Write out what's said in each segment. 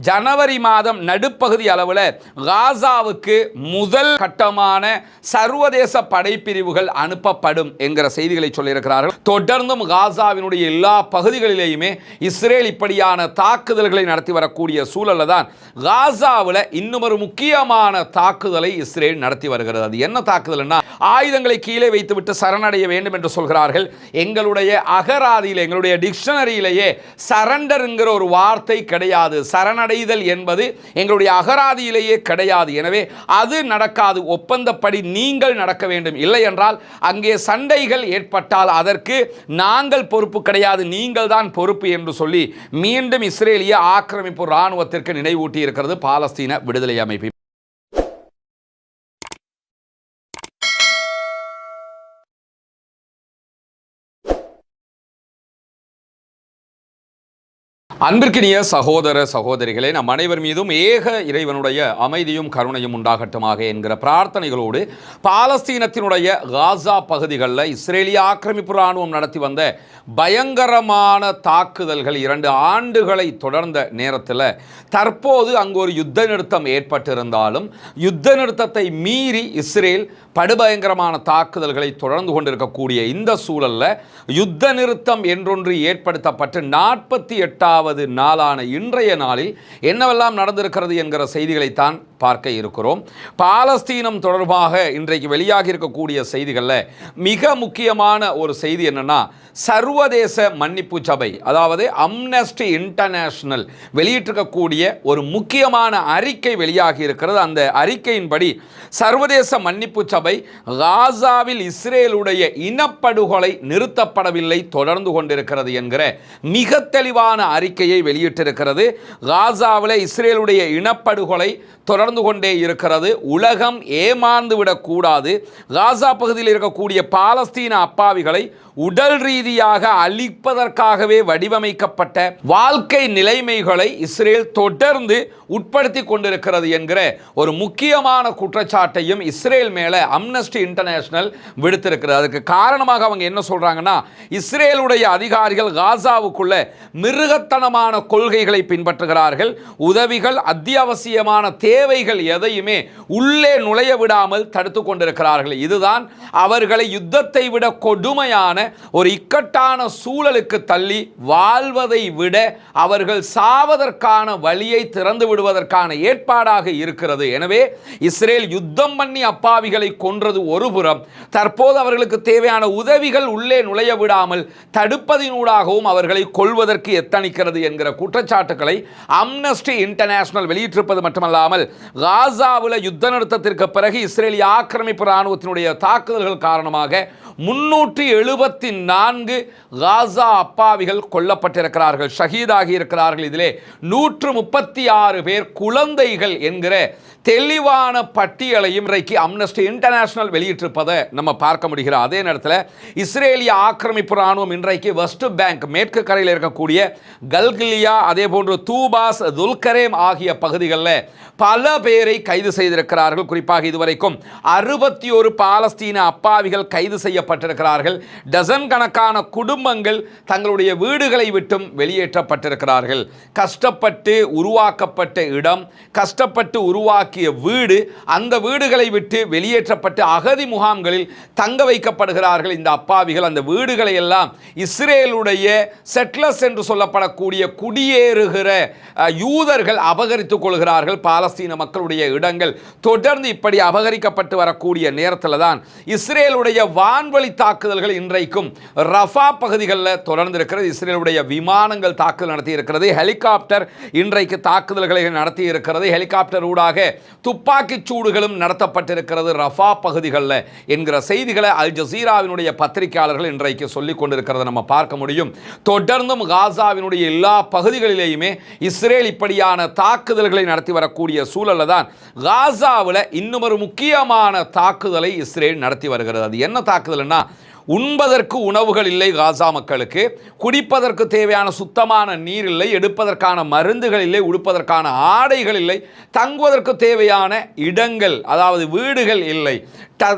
ஜனவரி மாதம் நடுப்பகுதி அளவில் காசாவுக்கு முதல் கட்டமான சர்வதேச படைப்பிரிவுகள் அனுப்பப்படும் என்கிற செய்திகளை சொல்லியிருக்கிறார்கள். தொடர்ந்தும் காசாவினுடைய எல்லா பகுதிகளிலேயுமே இஸ்ரேல் இப்படியான தாக்குதல்களை நடத்தி வரக்கூடிய சூழல்ல தான் காசாவில் இன்னும் ஒரு முக்கியமான தாக்குதலை இஸ்ரேல் நடத்தி வருகிறது. அது என்ன தாக்குதல்னா, ஆயுதங்களை கீழே வைத்துவிட்டு சரணடைய வேண்டும் என்று சொல்கிறார்கள். எங்களுடைய அகராதியில், எங்களுடைய டிக்ஷனரியிலேயே சரண்டர் என்கிற ஒரு வார்த்தை கிடையாது. சரணடைதல் என்பது எங்களுடைய அகராதியிலேயே கிடையாது. எனவே அது நடக்காது. ஒப்பந்தப்படி நீங்கள் நடக்க வேண்டும். இல்லை என்றால் அங்கே சண்டைகள் ஏற்பட்டால் அதற்கு நாங்கள் பொறுப்பு கிடையாது, நீங்கள் தான் பொறுப்பு என்று சொல்லி மீண்டும் இஸ்ரேலிய ஆக்கிரமிப்பு இராணுவத்திற்கு நினைவூட்டி இருக்கிறது பாலஸ்தீன விடுதலை அமைப்பு. அன்பிற்கினிய சகோதர சகோதரிகளே, நம் அனைவர் மீதும் ஏக இறைவனுடைய அமைதியும் கருணையும் உண்டாகட்டுமாக என்கிற பிரார்த்தனைகளோடு பாலஸ்தீனத்தினுடைய காசா பகுதிகளில் இஸ்ரேலிய ஆக்கிரமிப்பு இராணுவம் நடத்தி வந்த பயங்கரமான தாக்குதல்கள் 2 ஆண்டுகளை தொடர்ந்த நேரத்தில் தற்போது அங்கு ஒரு யுத்த நிறுத்தம் ஏற்பட்டிருந்தாலும் யுத்த நிறுத்தத்தை மீறி இஸ்ரேல் படுபயங்கரமான தாக்குதல்களை தொடர்ந்து கொண்டிருக்கக்கூடிய இந்த சூழலில் யுத்த நிறுத்தம் என்றொன்று ஏற்படுத்தப்பட்டு 48வது நாளான இன்றைய நாளில் என்னவெல்லாம் நடந்திருக்கிறது என்கிற செய்திகளைத்தான் பார்க்க இருக்கிறோம். பாலஸ்தீனம் தொடர்பாக இன்றைக்கு வெளியாகி இருக்கக்கூடிய செய்திகளில் மிக முக்கியமான ஒரு செய்தி என்னன்னா, சர்வதேச மன்னிப்பு சபை, அதாவது அம்னஸ்டி இன்டர்நேஷனல் வெளியிட்டிருக்கக்கூடிய ஒரு முக்கியமான அறிக்கை வெளியாகி இருக்கிறது. அந்த அறிக்கையின்படி சர்வதேச மன்னிப்பு சபை காசாவில் இஸ்ரேலுடைய இனப்படுகொலை நிறுத்தப்படவில்லை, தொடர்ந்து கொண்டிருக்கிறது என்கிற மிக தெளிவான அறிக்கையை வெளியிட்டிருக்கிறது. காசாவில் இஸ்ரேலுடைய இனப்படுகொலை தொடர்ந்து கொண்டே இருக்கிறது. உலகம் ஏமாந்து விடக்கூடாது. காசா பகுதியில் இருக்கக்கூடிய பாலஸ்தீன அப்பாவிகளை உடல் ரீதியாக அழிப்பதற்காகவே வடிவமைக்கப்பட்ட வாழ்க்கை நிலைமைகளை இஸ்ரேல் தொடர்ந்து உட்படுத்தி கொண்டிருக்கிறது என்கிற ஒரு முக்கியமான குற்றச்சாட்டையும் இஸ்ரேல் மேலே அம்னஸ்டி இன்டர்நேஷனல் விடுத்திருக்கிறது. அதுக்கு காரணமாக அவங்க என்ன சொல்றாங்கன்னா, இஸ்ரேலுடைய அதிகாரிகள் காசாவுக்குள்ள மிருகத்தனமான கொள்கைகளை பின்பற்றுகிறார்கள். உதவிகள், அத்தியாவசியமான தேவைகள் எதையுமே உள்ளே நுழைய விடாமல் தடுத்து கொண்டிருக்கிறார்கள். இதுதான் அவர்களை யுத்தத்தை விட கொடுமையான ஒரு இக்கட்டான சூழலுக்கு தள்ளி வாழ்வதை விட அவர்கள் சாவதற்கான வழியை திறந்து விடுவதற்கான ஏற்பாடாக இருக்கிறது. எனவே இஸ்ரேல் யுத்தம் பண்ணி அப்பாவிகளை கொன்றது ஒருபுறம், தற்போது அவர்களுக்கு தேவையான உதவிகள் உள்ளே நுழைய விடாமல் தடுப்பதினூடாகவும் அவர்களை கொல்வதற்கு எத்தனிக்கிறது என்கிற குற்றச்சாட்டுக்களை அம்னஸ்டி இன்டர்நேஷனல் வெளியிட்டிருப்பது மட்டுமல்லாமல், காசாவில் யுத்த நிறுத்தத்திற்கு பிறகு இஸ்ரேலிய ஆக்கிரமிப்பு இராணுவத்தினுடைய தாக்குதல்கள் காரணமாக 374 காசா அப்பாவிகள் கொல்லப்பட்டிருக்கிறார்கள், ஷஹீதாகி இருக்கிறார்கள். இதிலே 136 பேர் குழந்தைகள் என்கிற தெளிவான பட்டியலையும் இன்றைக்கு அம்னஸ்டி இன்டர்நேஷனல் வெளியிட்டிருப்பதை நம்ம பார்க்க முடிகிறது. அதே நேரத்தில் இஸ்ரேலிய ஆக்கிரமிப்பு இராணுவம் இன்றைக்கு வெஸ்ட் பேங்க், மேற்கு கரையில் இருக்கக்கூடிய கல்கிலியா, அதே போன்று தூபாஸ், துல்கரேம் ஆகிய பகுதிகளில் பல பேரை கைது செய்திருக்கிறார்கள். குறிப்பாக இதுவரைக்கும் 61 பாலஸ்தீன அப்பாவிகள் கைது செய்யப்பட்டிருக்கிறார்கள். டசன் கணக்கான குடும்பங்கள் தங்களுடைய வீடுகளை விட்டும் வெளியேற்றப்பட்டிருக்கிறார்கள். கஷ்டப்பட்டு உருவாக்கப்பட்ட இடம், கஷ்டப்பட்டு உருவாக்கிய வீடு, அந்த வீடுகளை விட்டு வெளியேற்றப்பட்டு அகதி முகாம்களில் தங்க வைக்கப்படுகிறார்கள் இந்த அப்பாவிகள். அந்த வீடுகளை எல்லாம் இஸ்ரேலுடைய செட்லர்ஸ் என்று சொல்லப்படக்கூடிய குடியேறுகிற யூதர்கள் அபகரித்துக் கொள்கிறார்கள். பாலஸ்தீன மக்களுடைய இடங்கள் தொடர்ந்து இப்படி அபகரிக்கப்பட்டு வரக்கூடிய நேரத்தில் தான் இஸ்ரேலுடைய வான்வழி தாக்குதல்கள் இன்றைக்கும் ரஃபா பகுதிகளில் தொடர்ந்து இருக்கிறது. இஸ்ரேலுடைய விமானங்கள் தாக்குதல் நடத்தி இருக்கிறது. ஹெலிகாப்டர் இன்றைக்கு தாக்குதல்களை நடத்தி இருக்கிறது. ஹெலிகாப்டர் ஊடாக துப்பாக்கி சூடுகளும் நடத்தப்பட்டிருக்கிறது ரஃபா பகுதிகளில் என்கிற செய்திகளை அல் ஜசீராவினுடைய பத்திரிகையாளர்கள் இன்றைக்கு சொல்லிக் கொண்டிருக்கிறத நம்ம பார்க்க முடியும். தொடர்ந்தும் காசாவினுடைய எல்லா பகுதிகளிலேயுமே இஸ்ரேல் இப்படியான தாக்குதல்களை நடத்தி வரக்கூடிய சூழல்ல தான் காசாவில் இன்னும் ஒரு முக்கியமான தாக்குதலை இஸ்ரேல் நடத்தி வருகிறது. அது என்ன தாக்குதல்னா, உண்பதற்கு உணவுகள் இல்லை காசா மக்களுக்கு, குடிப்பதற்கு தேவையான சுத்தமான நீர் இல்லை, எடுப்பதற்கான மருந்துகள் இல்லை, உடுப்பதற்கான ஆடைகள் இல்லை, தங்குவதற்கு தேவையான இடங்கள் அதாவது வீடுகள் இல்லை,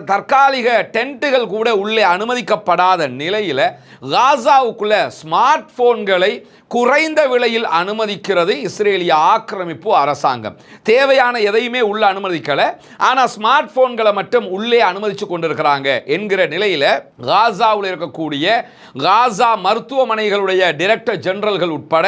தற்காலிக டென்ட்டுகள் கூட உள்ளே அனுமதிக்கப்படாத நிலையில் காசாவுக்குள்ள ஸ்மார்ட் போன்களை குறைந்த விலையில் அனுமதிக்கிறது இஸ்ரேலிய ஆக்கிரமிப்பு அரசாங்கம். தேவையான எதையுமே உள்ள அனுமதிக்கல, ஆனால் ஸ்மார்ட் போன்களை மட்டும் உள்ளே அனுமதிச்சு கொண்டிருக்கிறாங்க என்கிற நிலையில் காசாவில் இருக்கக்கூடிய காசா மருத்துவமனைகளுடைய டைரக்டர் ஜெனரல்கள் உட்பட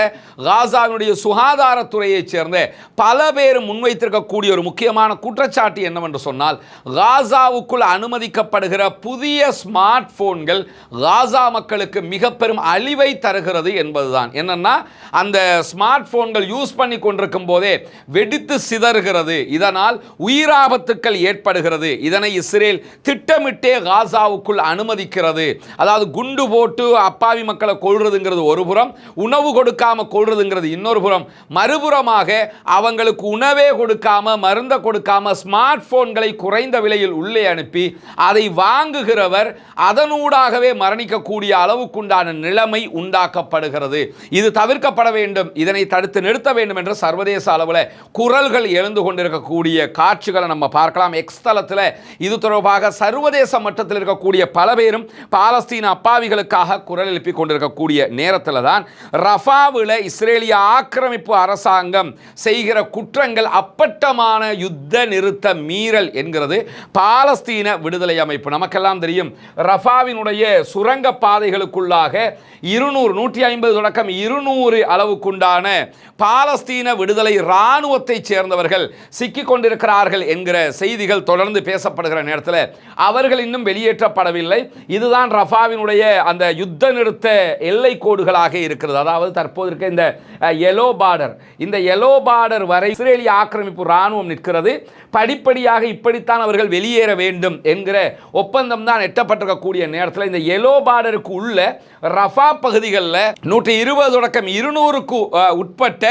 காசாவினுடைய சுகாதாரத்துறையைச் சேர்ந்த பல பேர் முன்வைத்திருக்கக்கூடிய ஒரு முக்கியமான குற்றச்சாட்டு என்னவென்று சொன்னால், காசாவுக்குள் அனுமதிக்கப்படுகிற புதிய ஸ்மார்ட் போன்கள் காசா மக்களுக்கு மிக பெரும் அழிவை தருகிறது என்பதுதான். என்னன்னா, அந்த ஸ்மார்ட் போன்கள் யூஸ் பண்ணி கொண்டிருக்கும் போதே வெடித்து சிதறுகிறது, இதனால் உயிராபத்துக்கள் ஏற்படுகிறது. இதனை இஸ்ரேல் திட்டமிட்டே காசாவுக்குள் அனுமதிக்கிறது. அதாவது குண்டு போட்டு அப்பாவி மக்களை கொள்றதுங்கிறது ஒரு புறம், உணவு கொடுக்காம கொள்றதுங்கிறது இன்னொரு புறம், மறுபுறமாக அவங்களுக்கு உணவே கொடுக்காம மருந்த கொடுக்காம ஸ்மார்ட் போன்களை குறைந்த விலையில் உள்ளே அனுப்பி அதை வாங்குகிறவர் அதனூடாகவே மரணிக்கக்கூடிய அளவுக்குண்டான நிலைமை உண்டாக்கப்படுகிறது. இது தவிர்க்கப்பட வேண்டும், இதனை தடுத்து நிறுத்த வேண்டும் என்ற சர்வதேச அளவில் குரல்கள் எழுந்து கொண்டிருக்கக்கூடிய காட்சிகளை நம்ம பார்க்கலாம். எக்ஸ் தளத்தில் இது தொடர்பாக சர்வதேச மட்டத்தில் இருக்கக்கூடிய பல பேரும் பாலஸ்தீன அப்பாவிகளுக்காக குரல் எழுப்பி கொண்டிருக்கக்கூடிய நேரத்தில் தான் ரஃபாவில் இஸ்ரேலிய ஆக்கிரமிப்பு அரசாங்கம் செய்கிற குற்றங்கள் அப்பட்டமான யுத்த நிறுத்த மீறல் என்கிறது பாலஸ்தீன விடுதலை அமைப்பு. நமக்கெல்லாம் தெரியும், ரஃபாவினுடைய சுரங்க பாதைகளுக்குள்ளாக 150 தொடக்கம் 200 அளவுக்குண்டான பாலஸ்தீன விடுதலை இராணுவத்தை சேர்ந்தவர்கள் சிக்கிக் கொண்டிருக்கிறார்கள் என்கிற செய்திகள் தொடர்ந்து பேசப்படுகிற நேரத்தில் அவர்கள் இன்னும் வெளியேற்றப்படவில்லை. இதுதான் ரஃபாவினுடைய அந்த யுத்த நிறுத்த எல்லை கோடுகளாக இருக்கிறது. அதாவது தற்போது இருக்க இந்த எல்லோ பார்டர், இந்த எல்லோ பார்டர் வரை இஸ்ரேலிய ஆக்கிரமிப்பு இராணுவம் நிற்கிறது. படிப்படியாக இப்படித்தான் அவர்கள் வெளியேற வேண்டும் என்கிற ஒப்பந்தம் தான் எட்டப்பட்டிருக்கக்கூடிய நேரத்தில் இந்த எல்லோ பார்டருக்கு உள்ள ரஃபா பகுதிகளில் 120 தொடக்கம் 200க்கு உட்பட்ட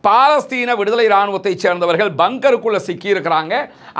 பாலஸ்தீன விடுதலை இராணுவத்தை சேர்ந்தவர்கள் பங்கருக்குள்ள சிக்கி இருக்கிறாங்க.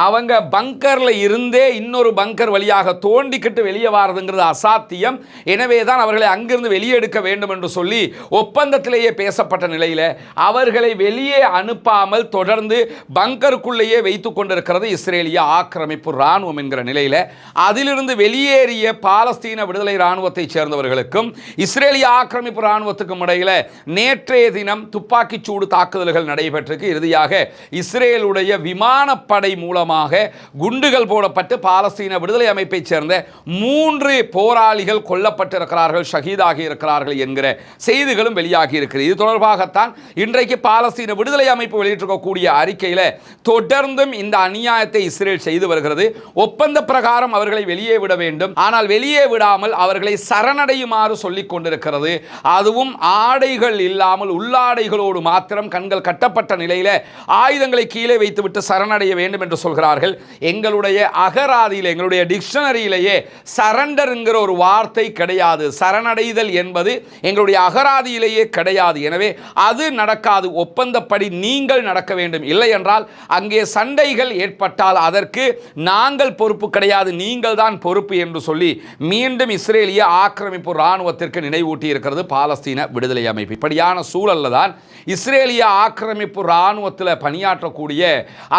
அவங்க பங்கர்ல இருந்தே இன்னொரு பங்கர் வழியாக தோண்டிக்கிட்டு வெளியே வாரதுங்கிறது அசாத்தியம். எனவே தான் அவர்களை அங்கிருந்து வெளியெடுக்க வேண்டும் என்று சொல்லி ஒப்பந்தத்திலேயே பேசப்பட்ட நிலையில் அவர்களை வெளியே அனுப்பாமல் தொடர்ந்து பங்கருக்குள்ளேயே வைத்துக் கொண்டிருக்கிறது இஸ்ரேலிய ஆக்கிரமிப்பு இராணுவம் என்கிற நிலையில் அதிலிருந்து வெளியேறிய பாலஸ்தீன விடுதலை இராணுவத்தை சேர்ந்தவர்களுக்கும் இஸ்ரேலிய ஆக்கிரமிப்பு இராணுவத்துக்கும் இடையில் நேற்றைய தினம் துப்பாக்கிச் சூடு தாக்குதல்கள் நடைபெற்றிருக்கு. இறுதியாக இஸ்ரேலுடைய விமானப்படை மூலமாக குண்டுகள் போடப்பட்டு பாலஸ்தீன விடுதலை அமைப்பை சேர்ந்த 3 போராளிகள் கொல்லப்பட்டிருக்கிறார்கள், ஷஹீதாகி இருக்கிறார்கள் என்கிற செய்திகளும் வெளியாகி இருக்கிறது. இது தொடர்பாகத்தான் இன்றைக்கு பாலஸ்தீன விடுதலை அமைப்பு வெளியிட்டிருக்கக்கூடிய அறிக்கையில் தொடர்ந்தும் இந்த அநியாயத்தை இஸ்ரேல் செய்து வருகிறது. ஒப்பந்த பிரகாரம் அவர்களை வெளியே விட வேண்டும், ஆனால் வெளியே விடாமல் அவர்களை சரணடையுமாறு சொல்லிக் கொண்டிருக்கிறது. அதுவும் ஆடைகள் இல்லாமல் உள்ளாடைகளோடு மாத்திரம் கண்கள் கட்டப்பட்ட நிலையில் ஆயுதங்களை கீழே வைத்துவிட்டு சரணடைய வேண்டும் என்று சொல்கிறார்கள். எங்களுடைய அகராதியில், எங்களுடைய டிக்ஷனரியிலேயே சரண்டர் என்கிற ஒரு வார்த்தை கிடையாது. சரணடைதல் என்பது எங்களுடைய அகராதியிலேயே கிடையாது. எனவே அது நடக்காது. ஒப்பந்தப்படி நீங்கள் நடக்க வேண்டும். இல்லை என்றால் அங்கே சண்டைகள் ஏற்பட்டால் அதற்கு நாங்கள் பொறுப்பு கிடையாது, நீங்கள் தான் பொறுப்பு என்று சொல்லி மீண்டும் இஸ்ரேலிய ஆக்கிரமிப்பு இராணுவத்திற்கு நினைவூட்டி இருக்கிறது பாலஸ்தீன விடுதலை அமைப்பு. இப்படியான சூழல்ல தான் இஸ்ரேலிய ஆக்கிரமிப்பு இராணுவத்தில் பணியாற்றக்கூடிய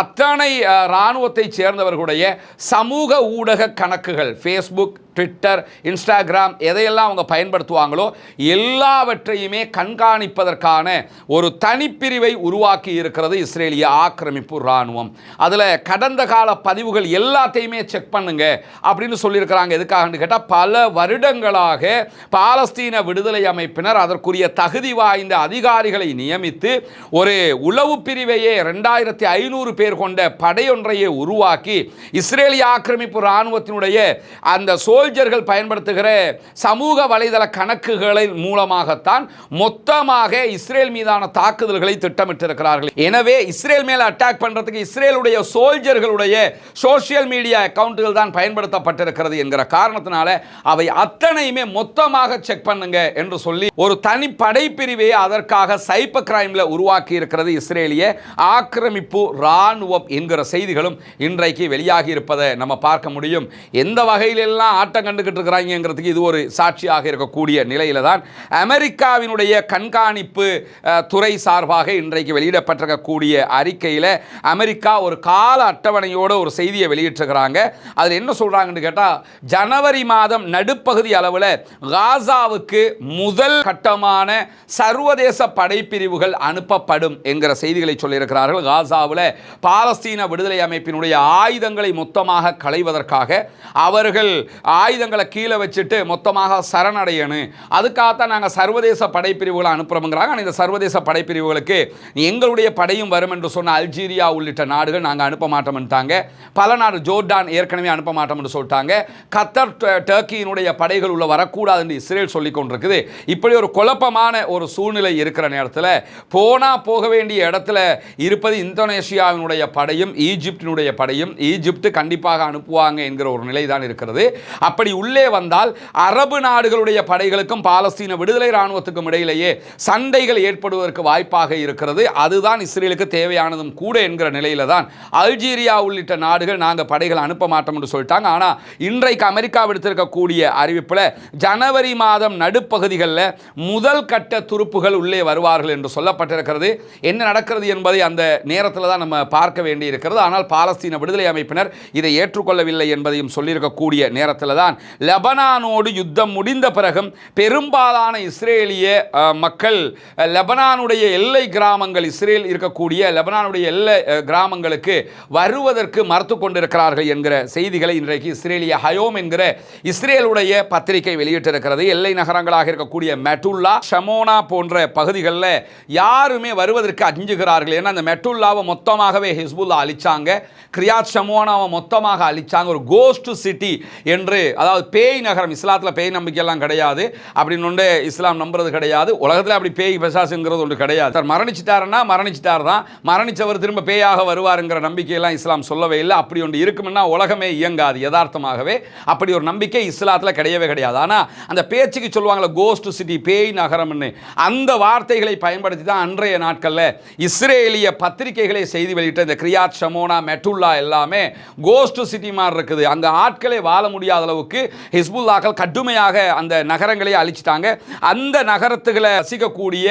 அத்தனை இராணுவத்தை சேர்ந்தவர்களுடைய சமூக ஊடக கணக்குகள், ஃபேஸ்புக், ட்விட்டர், இன்ஸ்டாகிராம் எதையெல்லாம் அவங்க பயன்படுத்துவாங்களோ எல்லாவற்றையுமே கண்காணிப்பதற்கான ஒரு தனிப்பிரிவை உருவாக்கி இருக்கிறது இஸ்ரேலிய ஆக்கிரமிப்பு இராணுவம். அதில் கடந்த கால பதிவுகள் எல்லாத்தையுமே செக் பண்ணுங்க அப்படின்னு சொல்லியிருக்கிறாங்க. எதுக்காகன்னு கேட்டால் பல வருடங்களாக பாலஸ்தீன விடுதலை அமைப்பினர் அதற்குரிய தகுதி வாய்ந்த அதிகாரிகளை நியமித்து ஒரு உளவு பிரிவையே 2500 பேர் கொண்ட படையொன்றையே உருவாக்கி இஸ்ரேலிய ஆக்கிரமிப்பு இராணுவத்தினுடைய அந்த சோல்ஜர்கள் பயன்படுத்துகிற சமூக வலைதள கணக்குகளின் மூலமாகத்தான் மொத்தமாக இஸ்ரேல் மீதான தாக்குதல்களை திட்டமிட்டிருக்கிறார்கள். எனவே இஸ்ரேல் மேல அட்டாக் பண்றதுக்கு இஸ்ரேலுடைய சோல்ஜர்களுடைய சோசியல் மீடியா அக்கவுண்டுகள் தான் பயன்படுத்தப்பட்டிருக்கிறது என்கிற காரணத்தினால அவை அத்தனையுமே மொத்தமாக செக் பண்ணுங்க என்று சொல்லி ஒரு தனி படைப்பிரிவை அதற்காக சைபர் கிரைம்ல உருவாக்கி இருக்கிறது இஸ்ரேலிய ஆக்கிரமிப்பு இராணுவம் என்கிற செய்திகளும் இன்றைக்கு வெளியாகி இருப்பதை நம்ம பார்க்க முடியும். எந்த வகையிலெல்லாம் ஆட்டம் கண்டுகிட்டு இருக்கிறாங்கிறதுக்கு இது ஒரு சாட்சியாக இருக்கக்கூடிய நிலையில தான் அமெரிக்காவினுடைய கண்காணிப்பு துறை சார்பாக இன்றைக்கு வெளியிடப்பட்டிருக்கக்கூடிய அறிக்கையில் அமெரிக்கா ஒரு கால அட்டவணையோட ஒரு செய்தியை வெளியிட்டிருக்கிறாங்க. அதில் என்ன சொல்றாங்கன்னு கேட்டால், ஜனவரி மாதம் நடுப்பகுதி அளவில் காசாவுக்கு முதல் கட்டமான சர்வதேச படைப்பிரிவுகள் அனுப்பப்படும் என்கிற செய்திகளை சொல்லியிருக்கிறார்கள். காசாவில் பாலஸ்தீன விடுதலை அமைப்பினுடைய ஆயுதங்களை மொத்தமாக களைவதற்காக அவர்கள் ஆயுதங்களை கீழே வச்சுட்டு மொத்தமாக சரணடையணும், அதுக்காகத்தான் நாங்கள் சர்வதேச படைப்பிரிவுகளை அனுப்புறோம்ங்கிறாங்க. இந்த சர்வதேச படைப்பிரிவுகளுக்கு எங்களுடைய படையும் வரும் என்று சொன்ன அல்ஜீரியா உள்ளிட்ட நாடுகள் நாங்கள் அனுப்ப மாட்டோம்ட்டாங்க. பல நாடு, ஜோர்டான் ஏற்கனவே அனுப்ப மாட்டோம் என்று சொல்லிட்டாங்க. கத்தர், டர்க்கியினுடைய படைகள் உள்ள வரக்கூடாது என்று இஸ்ரேல் சொல்லிக் கொண்டிருக்குது. இப்படி ஒரு குழப்பமான ஒரு சூழ்நிலை இருக்கிற நேரத்தில் போக வேண்டிய இடத்துல இருப்பது இந்தோனேஷியாவினுடைய படையும் ஈஜிப்டினுடைய படையும். ஈஜிப்ட் கண்டிப்பாக அனுப்புவாங்க என்கிற ஒரு நிலை தான் இருக்கிறது. அப்படி உள்ளே வந்தால் அரபு நாடுகளுடைய படைகளுக்கும் பாலஸ்தீன விடுதலை இராணுவத்துக்கும் இடையிலேயே சண்டைகள் ஏற்படுவதற்கு வாய்ப்பாக இருக்கிறது. அதுதான் இஸ்ரேலுக்கு தேவையானதும் கூட என்கிற நிலையில தான் அல்ஜீரியா உள்ளிட்ட நாடுகள் நாங்கள் படைகள் அனுப்ப மாட்டோம் என்று சொல்லிட்டாங்க. ஆனால் இன்றைக்கு அமெரிக்கா விடுத்திருக்கக்கூடிய அறிவிப்பில் ஜனவரி மாதம் நடுப்பகுதிகளில் முதல் கட்ட துருப்புகள் உள்ளே வருவார்கள் என்று சொல்லப்பட்டிருக்கிறது. என்ன நடக்கிறது என்பதை அந்த நேரத்தில் தான் நம்ம பார்க்க வேண்டி இருக்கிறது. ஆனால் பாலஸ்தீன விடுதலை அமைப்பினர் இதை ஏற்றுக்கொள்ளவில்லை என்பதையும் சொல்லியிருக்கக்கூடிய நேரத்தில் தான் லெபனானோடு யுத்தம் முடிந்த பிறகும் பெரும்பாலான இஸ்ரேலிய மக்கள் லெபனானுடைய எல்லை கிராமங்கள், இஸ்ரேல் இருக்கக்கூடிய லெபனானுடைய எல்லை கிராமங்களுக்கு வருவதற்கு மறுத்து கொண்டிருக்கிறார்கள் என்கிற செய்திகளை இன்றைக்கு இஸ்ரேலிய ஹயோம் என்கிற இஸ்ரேலுடைய பத்திரிகை வெளியிட்டிருக்கிறது. எல்லை நகரங்களாக இருக்கக்கூடிய மெட்டுல்லா, ஷமோனா போன்ற பகுதிகளில் யாருமே வருவதற்கு அஞ்சுகிறார்கள். ஏன்னா அந்த மெட்டுல்லாவை மொத்தமாகவே ஹிஸ்புல்லா அழிச்சாங்க, கிரியாத் ஷமோனாவை மொத்தமாக அழிச்சாங்க. ஒரு கோஸ்ட் சிட்டி என்று, அதாவது பேய் நகரம். இஸ்லாத்தில் பேய் நம்பிக்கையெல்லாம் கிடையாது, அப்படின்னு ஒன்று இஸ்லாம் நம்புறது கிடையாது. உலகத்தில் அப்படி பேய் பிசாசுங்கிறது ஒன்று கிடையாது. மரணிச்சிட்டாருன்னா மரணிச்சிட்டார் தான், மரணிச்சவர் திரும்ப பேயாக வருவாருங்கிற நம்பிக்கையெல்லாம் இஸ்லாம் சொல்லவே இல்லை. அப்படி ஒன்று இருக்கும்னா உலகமே இயங்காது. யதார்த்தமாகவே அப்படி ஒரு நம்பிக்கை இஸ்லாத்தில் கிடையவே கிடையாது. ஆனால் அந்த பேச்சுக்கு சொல்லுவாங்களே கோஸ்ட் சிட்டி, பேய் நகரம்னு, அந்த வார்த்தைகளை பயன்படுத்தி தான் அன்றைய நாட்களில் இஸ்ரேலிய பத்திரிகைகளை செய்தி வெளியிட்ட இந்த கிரியாத் ஷமோனா, மெட்டுல்லா எல்லாமே கோஸ்ட் சிட்டி மாதிரி இருக்குது. அங்கே ஆட்களே வாழ முடியாத அளவுக்கு ஹிஸ்புல்லாக்கள் கடுமையாக அந்த நகரங்களை அழிச்சிட்டாங்க. அந்த நகரத்துகளை வசிக்கக்கூடிய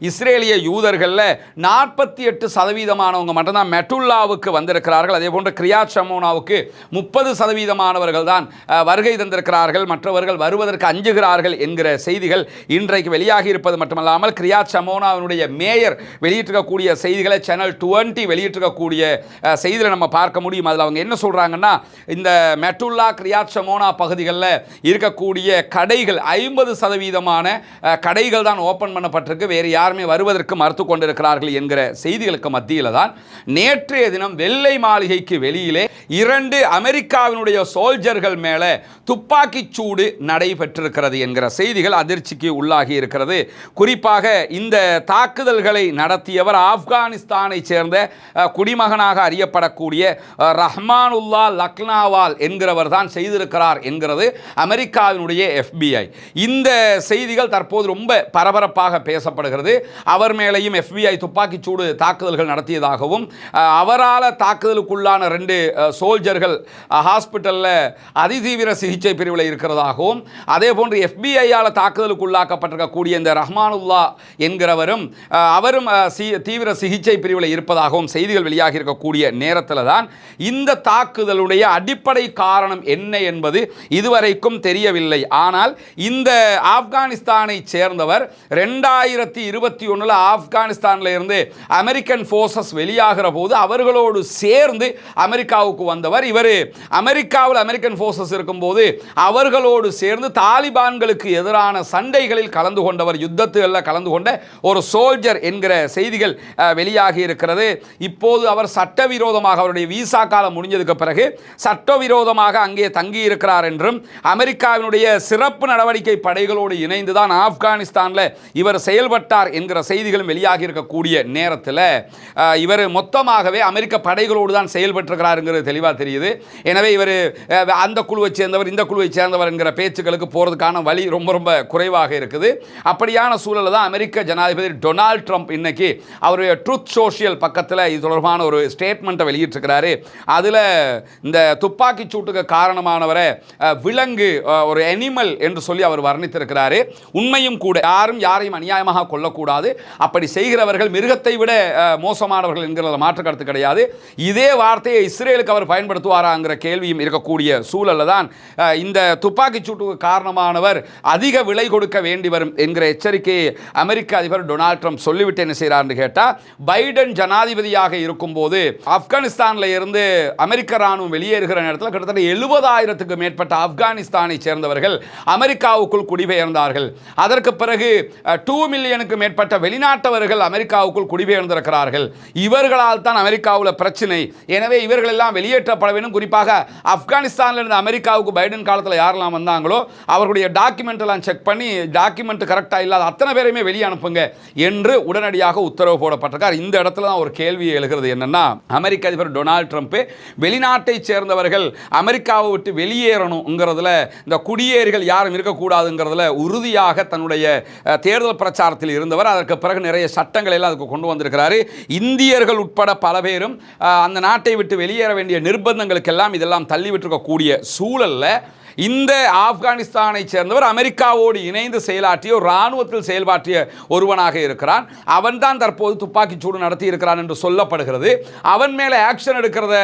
இஸ்ரேலிய யூதர்களில் 48% மட்டும்தான் மெட்டுல்லாவுக்கு வந்திருக்கிறார்கள். அதே போன்று கிரியாத் ஷமோனாவுக்கு 30% தான் வருகை தந்திருக்கிறார்கள். மற்றவர்கள் வருவதற்கு அஞ்சுகிறார்கள் என்கிற செய்திகள் இன்றைக்கு வெளியாகி இருப்பது மட்டுமல்லாமல், கிரியாத் ஷமோனாவினுடைய மேயர் வெளியிட்டிருக்கக்கூடிய செய்திகளை சேனல் 20 வெளியிட்டிருக்கக்கூடிய செய்திகளை நம்ம பார்க்க முடியும். அதில் அவங்க என்ன சொல்றாங்கன்னா, இந்த மெட்டுல்லா, கிரியாத் ஷமோனா பகுதிகளில் இருக்கக்கூடிய கடைகள் 50% கடைகள் தான் ஓப்பன் பண்ணப்பட்டிருக்கு, வேறு யாருமே வருவதற்கு மறுத்து கொண்டிருக்கிறார்கள் என்கிற செய்திகளுக்கு மத்தியில் தான் நேற்றைய தினம் வெள்ளை மாளிகைக்கு வெளியிலே 2 அமெரிக்காவினுடைய சோல்ஜர்கள் மேலே துப்பாக்கி சூடு நடைபெற்றிருக்கிறது என்கிற செய்திகள் அதிர்ச்சிக்கு உள்ளாகி இருக்கிறது. குறிப்பாக இந்த தாக்குதல்களை நடத்தியவர் ஆப்கானிஸ்தானை சேர்ந்த குடிமகனாக அறியப்படக்கூடிய ரஹ்மானுல்லா லக்னாவால் என்கிறவர் தான் செய்திருக்கிறார் என்கிறது அமெரிக்காவினுடைய FBI. இந்த செய்திகள் தற்போது ரொம்ப பரபரப்பாக பேசப்படுகிறது. அவர் மேலேயும் FBI துப்பாக்கிச்சூடு தாக்குதல்கள் நடத்தியதாகவும், அவரால் தாக்குதலுக்குள்ளான 2 சோல்ஜர்கள் ஹாஸ்பிட்டலில் அதிதீவிர சிகிச்சை பிரிவில் இருக்கிறதாகவும், அதே போன்று FBI-யால் தாக்குதலுக்குள்ளாக்கப்பட்டிருக்கக்கூடிய இந்த ரஹ்மானுல்லா என்கிறவரும் அவரும் தீவிர சிகிச்சை பிரிவில் இருப்பதாகவும் செய்திகள் வெளியாகி இருக்கக்கூடிய நேரத்தில் தான் இந்த தாக்குதலுடைய அடிப்படை காரணம் என்ன என்பது இதுவரைக்கும் தெரியவில்லை. ஆனால் இந்த ஆப்கானிஸ்தானை சேர்ந்தவர் 2021 ஆப்கானிஸ்தானில் இருந்து அமெரிக்கன் போர்சஸ் வெளியாகிற போது அவர்களோடு சேர்ந்து அமெரிக்காவுக்கு வந்தவர். இவர் அமெரிக்காவில் அமெரிக்கன் போர்சஸ் இருக்கும்போது அவர்களோடு சேர்ந்து தாலிபான்களுக்கு எதிரான சண்டைகளில் கலந்து கொண்டவர், யுத்தத்தில் கலந்து கொண்ட ஒரு சோல்ஜர் என்கிற செய்திகள் வெளியாகி இருக்கிறது. இப்போது அவர் சட்டவிரோதமாக, அவருடைய விசா காலம் முடிஞ்சதுக்கு பிறகு சட்டவிரோதமாக அங்கே தங்கி இருக்கிறார் என்றும், அமெரிக்காவினுடைய சிறப்பு நடவடிக்கை படைகளோடு இணைந்துதான் ஆப்கானிஸ்தானில் இவர் செயல்பட்டார் என்கிற செய்திகளும் வெளியாகி இருக்கக்கூடிய நேரத்தில் இவர் மொத்தமாகவே அமெரிக்க படைகளோடு தான் செயல்பட்டிருக்கிறாருங்கிறது தெளிவாக தெரியுது. எனவே இவர் அந்த குழுவை சேர்ந்தவர், இந்த குழுவை சேர்ந்தவர் என்கிற பேச்சுக்களுக்கு போகிறதுக்கான வழி ரொம்ப ரொம்ப குறைவாக இருக்குது. அப்படியான சூழலில் தான் அமெரிக்க ஜனாதிபதி டொனால்ட் ட்ரம்ப் இன்னைக்கு அவருடைய ட்ரூத் சோஷியல் பக்கத்தில் இது தொடர்பான ஒரு ஸ்டேட்மெண்ட்டை வெளியிட்டிருக்கிறாரு. அதில் இந்த துப்பாக்கி சூட்டுக்கு காரணமானவரை விலங்கு, ஒரு அனிமல் என்று சொல்லி அவர் வர்ணித்திருக்கிறாரு. உண்மையும் கூட. யாரும் யாரையும் அநியாயமாக கொல்லக்கூடாது. அப்படி செய்கிறவர்கள் மிருகத்தை விட மோசமானவர்கள் என்கிற மாற்று கருத்து கிடையாது. இதே வார்த்தையை இஸ்ரேலுக்கு அவர் பயன்படுத்துவாராங்கிற கேள்வியும் இருக்கக்கூடிய சூழல்ல தான் இந்த துப்பாக்கிச் சூட்டுக்கு காரணமானவர் அதிக விலை கொடுக்க வேண்டி வரும் என்கிற எச்சரிக்கையை அமெரிக்க அதிபர் டொனால்ட் ட்ரம்ப் சொல்லிவிட்டு என்ன செய்கிறார்னு கேட்டால், பைடன் ஜனாதிபதியாக இருக்கும்போது ஆப்கானிஸ்தானில் இருந்து அமெரிக்க ராணுவம் வெளியேறுகிற நேரத்தில் கிட்டத்தட்ட 70,000க்கு மேற்பட்ட ஆப்கானிஸ்தானை சேர்ந்தவர்கள் அமெரிக்காவுக்குள் குடிபெயர்ந்தார்கள். அதற்கு பிறகு 2 மில்லியனுக்கு மேற்பட்ட வெளிநாட்டவர்கள் அமெரிக்காவுக்குள் குடிபெயர்ந்திருக்கிறார்கள். இவர்களால் தான் அமெரிக்காவில் பிரச்சனை. எனவே இவர்கள் எல்லாம் வெளியேற்றப்பட வேண்டும். குறிப்பாக ஆப்கானிஸ்தானில் இருந்து அமெரிக்காவுக்கு பைடன் காலத்தில் யாரெல்லாம் வந்தாங்களோ அவர்களுடைய டாக்குமெண்ட் எல்லாம் செக் பண்ணி டாக்குமெண்ட் கரெக்டாக இல்லாத அத்தனை பேரையுமே வெளியே அனுப்புங்க என்று உடனடியாக உத்தரவு போடப்பட்டிருக்கார். இந்த இடத்துல தான் ஒரு கேள்வி எழுகிறது. என்னன்னா, அமெரிக்க அதிபர் டொனால்ட் ட்ரம்ப் வெளிநாட்டை சேர்ந்தவர்கள் அமெரிக்காவை விட்டு வெளியேறணுங்கிறதுல, இந்த குடியேறிகள் யாரும் இருக்கக்கூடாதுங்கிறதுல உறுதியாக தன்னுடைய தேர்தல் பிரச்சாரத்தில் இருந்தவர். அதற்கு பிறகு நிறைய சட்டங்கள் எல்லாம் அதுக்கு கொண்டு வந்திருக்கிறாரு. இந்தியர்கள் உட்பட பல பேரும் அந்த நாட்டை விட்டு வெளியேற வேண்டிய நிர்பந்தங்களுக்கெல்லாம் இதெல்லாம் தள்ளிவிட்டிருக்கக்கூடிய சூழல்ல இந்த ஆப்கானிஸ்தானை சேர்ந்தவர் அமெரிக்காவோடு இணைந்து செயலாற்றிய ஒரு இராணுவத்தில் செயல்பாற்றிய ஒருவனாக இருக்கிறான். அவன் தான் தற்போது துப்பாக்கிச் சூடு நடத்தி இருக்கிறான் என்று சொல்லப்படுகிறது. அவன் மேலே ஆக்ஷன் எடுக்கிறத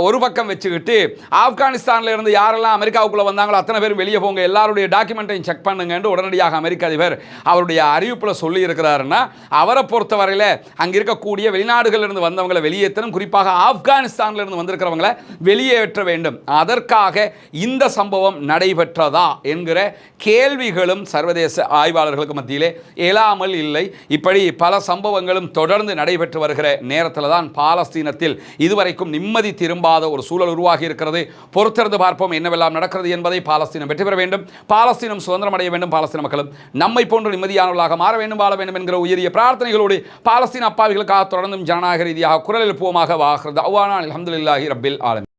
ஒரு பக்கம் வச்சுக்கிட்டு ஆப்கானிஸ்தானில் இருந்து யாரெல்லாம் அமெரிக்காவுக்குள்ளே வந்தாங்களோ அத்தனை பேரும் வெளியே போங்க, எல்லாருடைய டாக்குமெண்ட்டையும் செக் பண்ணுங்க என்று உடனடியாக அமெரிக்க அதிபர் அவருடைய அறிவிப்பில் சொல்லி இருக்கிறாருன்னா, அவரை பொறுத்தவரையில் அங்கே இருக்கக்கூடிய வெளிநாடுகளிலிருந்து வந்தவங்களை வெளியேற்றணும். குறிப்பாக ஆப்கானிஸ்தானிலிருந்து வந்திருக்கிறவங்களை வெளியேற்ற வேண்டும். அதற்காக இந்த சம்பவம் நடைபெற்றதா என்கிற கேள்விகளும் சர்வதேச ஆய்வாளர்களுக்கு மத்தியிலே எழாமல் இல்லை. இப்படி பல சம்பவங்களும் தொடர்ந்து நடைபெற்று வருகிற நேரத்தில் தான் பாலஸ்தீனத்தில் இதுவரைக்கும் நிம்மதி திரும்பாத ஒரு சூழல் உருவாகி இருக்கிறது. பொறுத்திருந்து பார்ப்போம் என்னவெல்லாம் நடக்கிறது என்பதை. பாலஸ்தீனம் வெற்றி பெற வேண்டும், பாலஸ்தீனம் சுதந்திரம் அடைய வேண்டும், பாலஸ்தீன மக்களும் நம்மை போன்று நிம்மதியானவர்களாக மாற வேண்டும், வாழ வேண்டும் என்கிற உயரிய பிரார்த்தனைகளோடு பாலஸ்தீன அப்பாவிகளுக்காக தொடர்ந்தும் ஜனநாயக ரீதியாக குரல் எழுப்புவோமாக. வாஹ்ரு தஅவானா அல்ஹம்துலில்லாஹி ரப்பில் ஆலமீன்.